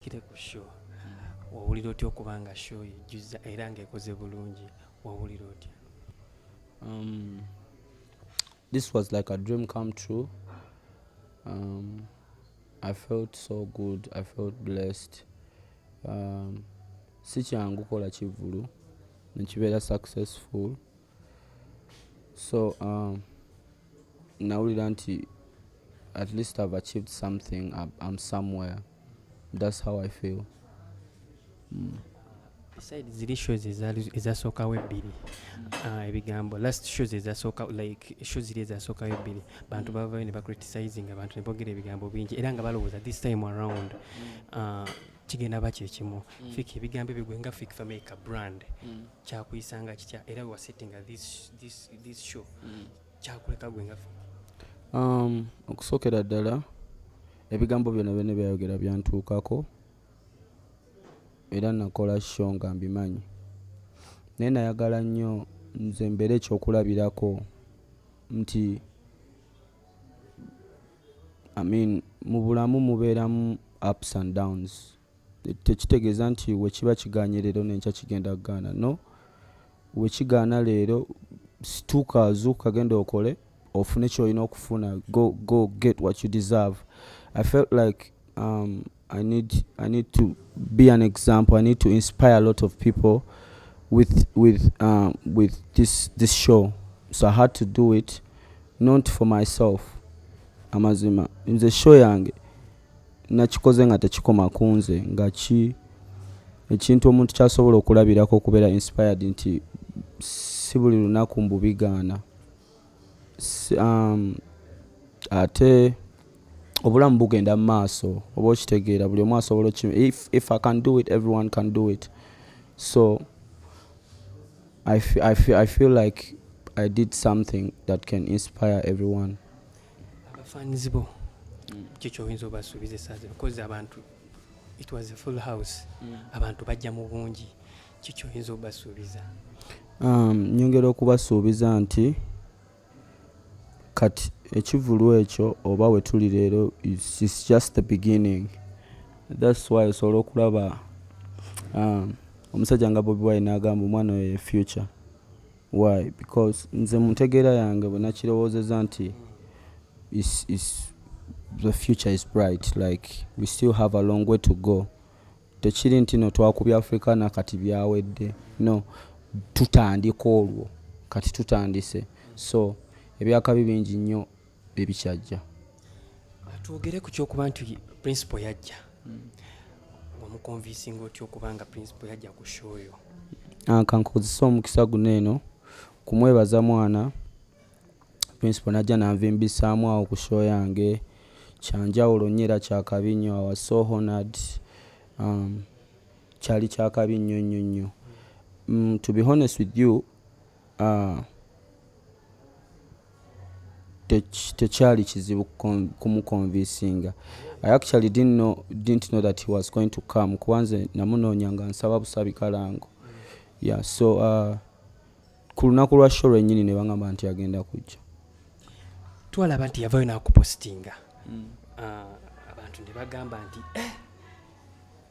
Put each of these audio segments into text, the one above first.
kire ku show wawulira otya okubanga show ejjuza era ng'ekoze bulungi wawulira otya? This was like a dream come true. I felt so good. I felt blessed. Si kyangu kola kivulu nekibeera successful. So nawulira nti at least I've achieved something. I'm somewhere. That's how I feel. Besides ziri shows ezasookawo ebbiri ebigambo last shows ezasooka like shows ziri ezasookawo ebbiri bantu bavayo ne bacriticizing abantu ne boogera ebigambo bingi era nga balowooza this time around kigenda ba kyekimu. Fik ebigambo ebyo gwe nga Fik Fameica brand kyakuyisanga kitya era we were setting this show kyakuleka gwe nga okusookera ddala ebigambo byonna byonna byayogera byantuukako era nakola show nga mbimanyi naye nayagala nnyo nze mbeera ekyokulabirako nti mu bulamu mubeeramu ups and downs. Tekitegeeza nti wekiba kigaanye leero nenkya kigenda kugaana, no. Wekigaana leero situuka azuuka genda okole ofune kyolina okufuna. Go get what you deserve. I felt like I need to be an example. I need to inspire a lot of people with this show. So I had to do it, not for myself. Amazima nze show yange nakikoze nga tekikoma kunze nga ekintu omuntu kyasobola okulabirako okubeera inspired nti si buli lunaku mbubigaana. Ate obulamu bugenda mu maaso oba okitegeera buli omu asobola if I can do it everyone can do it. So I feel like I did something that can inspire everyone. Abafaanizi bo kiki oyinza obasuubiza essaazi because abantu it was a full house abantu bajja mu bungi kiki oyinza obasuubiza? Nyongera okubasuubiza nti kati ekivulu ekyo oba we tuli leero is just the beginning. That's why osobola okulaba omusajja nga Bobi Wine n'agamba omwana oyo future. Why? Because nze muntegeera yange bwe nakirowoozeza nti the future is bright. Like we still have a long way to go. Tekiri nti no twakubya Africa na kati byawedde. No, tutandika olwo kati tutandise. So ebyakabi bingi nnyo ebikyajja. Twogere ku kyokuba nti principal yajja wamukonvinsinga otya okubanga principal yajja ku show yo? Kankozesa omukisa guno eno kumwebaza mwana. Principal najja nanvimbisaamu awo ku show yange kyanjawulo nnyo era kyakabi nnyo. I was so honored. Kyali kyakabi nnyo nnyo nnyo. To be honest with you, tekyali kizibu kumukonvinsinga. I actually didn't know that he was going to come. Kwanze namunoonyanga nsaba busabi kalango. Yeah, so ku lunaku lwa show lwennyini ne bangamba nti agenda kujja. Twalaba nti yavayo n'akupostinga. Abantu ne bagamba nti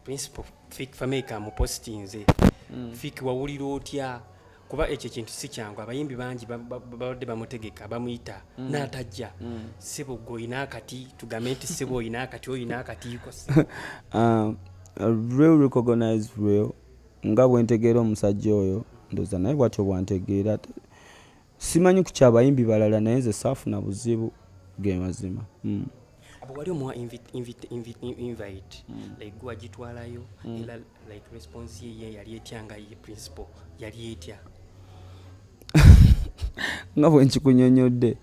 principal Fik Fameica amupostinze. Fik wawulira otya? Kuba ekyo kintu si kyangu. Abayimbi bangi babadde bamutegeka bamuyita n'atajja. Sebo goyina akati tugambe nti sebo oyina akati oyina akatiiko. Real recognize real. Nga bwentegeera omusajja oyo ndoza naye bwatyo bwantegeera. Simanyi ku kyabayimbi balala naye nze saafuna buzibu ge mazima. Abo wali omuwa invite like gwa gitwalayo era like response ye yali etyanga ye principal yali etya? Nga bwe nkikunyonyodde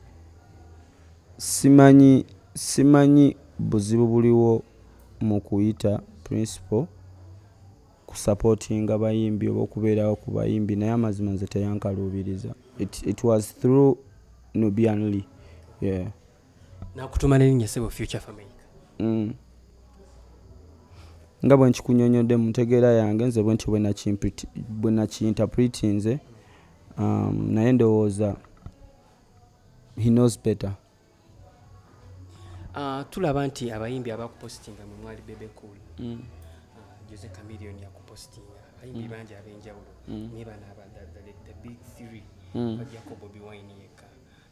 simanyi buzibu buliwo mu kuyita principal ku supportinga bayimbi oba okubeerawo ku bayimbi naye amazima nze teyankaluubiriza. It was through Nubianly. Yeah. Nakutuma n'erinnya sebo Future Fameica. Nga bwe nkikunyonyodde mutegeera yange nze bwentyo bwe nakiinterpretinze naye ndowooza he knows better. Tulaba nti abayimbi abakupostinga mu mwali Bebe Cool. Jose Chameleone yakupostinga ayimbi bangi ab'enjawulo naye bano the big three bajjako Bobi Wine yekka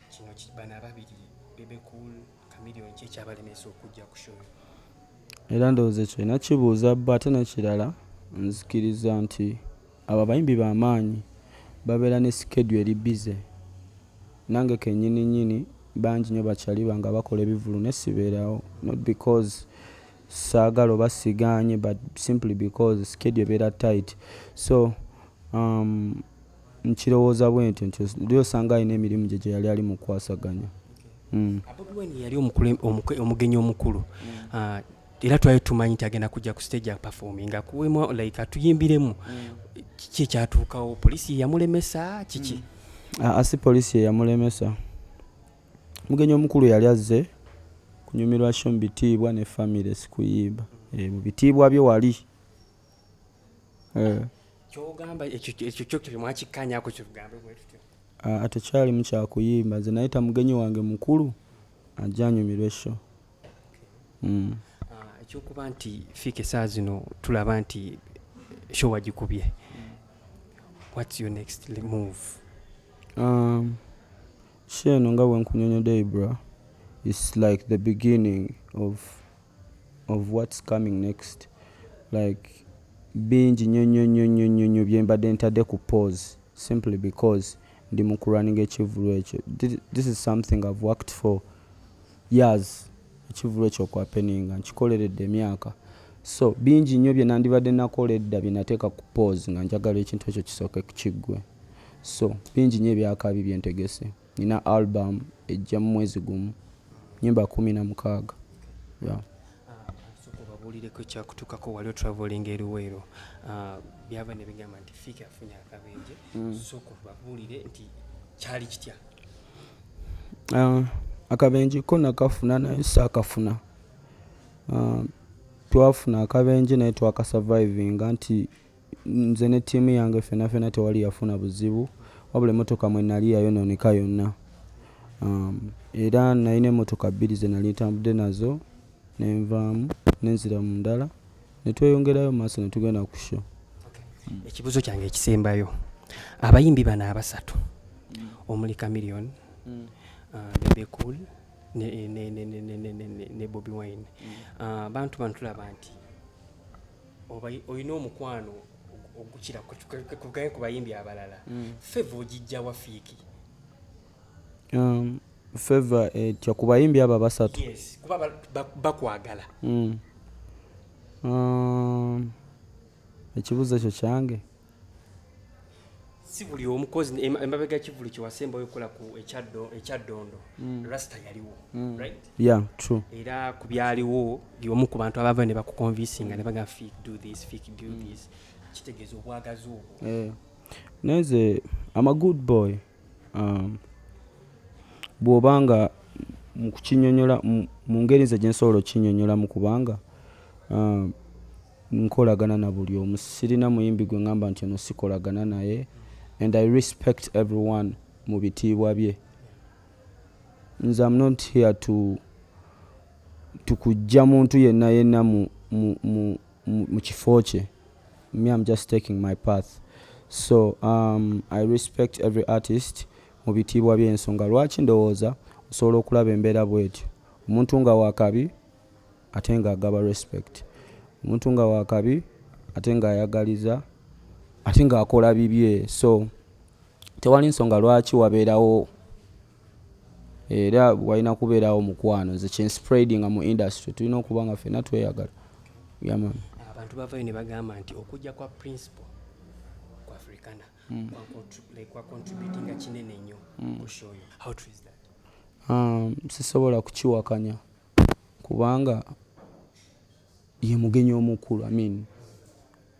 kino bano ababiri Bebe Cool Chameleone kye kyabalemesa okujja ku show era ndowooza ekyo ina kibuuza bba ate n'ekirala nzikiriza nti abo abayimbi b'amaanyi babeera ne schedule eri bize nange kennyini bangi nnyo bakyali banga bakola ebivulu ne sibeerawo not because saagala oba sigaanye but simply because schedule ebeera tight so nkirowooza bwe ntyo nti osanga alina emirimu gye yali ali mu kukwasaganya. Bobi Wine yali omugenyi omukulu era twali tumanyi nti agenda kujja ku stage ya performing akuwemu like atuyimbiremu kiki ekyatuukawo poliisi yamulemesa kiki asi poliisi yamulemesa mugenyi omukulu yali azze kunyumirwa sho mu bitiibwa ne family sikuyimba mu bitiibwa bye wali kyogamba ekyo mwakikkaanyako kirugambe bwe tutyo atekyali mukyakuyimba nze nayita mugenyi wange mukulu ajja anyumirwa esho ekyokuba nti Fik essaa zino tulaba nti show wagikubye what's your next move? Sheno nga bwenkunyonyodde Ibra it's like the beginning of what's coming next like bingi nnyo bye mbadde ntadde ku pause simply because ndi mu kurunning ekivulu ekyo this is something I've worked for years ekivulu ekyo okwapeninga nkikoleredde emyaka so bingi nnyo bye nandibadde nakola edda bye nateeka ku pause nga njagala ekintu ekyo kisooke kiggwe so bingi nnyo ebyakabi bye ntegese nina album ejja mu mwezi gumu nyimba 16 yeah. Babuulireko ekyakutuukako wali otraveling eruweero byava ne bigamba nti Fik afunye akabenje sooka babuulire nti kyali kitya akabenje ko nakafuna naye saakafuna twafuna akabenje naye twakasurvivinga nti nze ne ttiimu yange fenafena tewali yafuna buzibu wabula emmotoka mwe nali yayonooneka yonna era nalina emmotoka 2 ze nali ntambudde nazo nenvaamu nenzira mu ndala ne tweyongerayo mu maaso ne tugenda ku show. Ekibuuzo kyange ekisembayo abayimbi bano abasatu omuli Chameleone Bebe Cool ne Bobi Wine bantu bano tulaba nti olina omukwano ogukira ku bayimbi abalala favor ogijja wa Fik favor etya ku bayimbi abo basatu yes kuba bakwagala ekibuuzo ekyo kyange si buli omukozi emabega kivulu kyewasembayo okukola ku ekyaddondo rasta yaliwo right yeah true era ku byaliwo omu ku bantu abava ne bakuconvincinga ne baga Fik do this kitegeeza obwagazi obwo neze I'm a good boy bw'obanga mu kukinyonyola mu ngeri nze gye nsobola okinyonyola mu kubanga nkolagana na buli omu sirina muyimbi gwe ngamba nti ono sikolagana naye and I respect everyone mu bitiibwa bye nze I'm not here tukujja muntu yenna mu kifo kye me I'm just taking my path so I respect every artist mu bitiibwa by'ensonga lwaki ndowooza osobola okulaba embeera bwetyo omuntu nga wakabi ate nga agaba respect omuntu nga wakabi ate nga ayagaliza ate nga akola bibye so tewali nsonga lwaki wabeerawo era walina kubeerawo mukwano nze kyenspreadinga mu industry tulina okuba nga ffenna tweyagala yaman abantu bavayo ne bagamba nti okujja kwa principal kwa Africana kwa contributing kinene nnyo ku show yo how true is that sisobola kukiwakanya kubanga ye mugenyi omukulu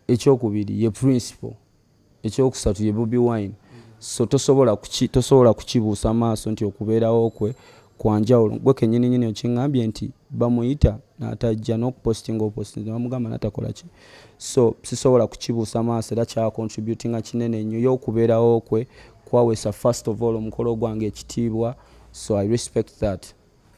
ekyokubiri ye principal ekyokusatu ye Bobi Wine so tosobola kukibuusa maaso nti okubeerawo kwe kwanjawulo gwe kennyini okiŋŋambye nti bamuyita n'atajja n'okupostinga opostinga bamugamba n'atakola ki so sisobola kukibuusa maaso era kyakontributinga kinene nnyo y'okubeerawo kwe kwaweesa first of all omukolo gwange ekitiibwa so I respect that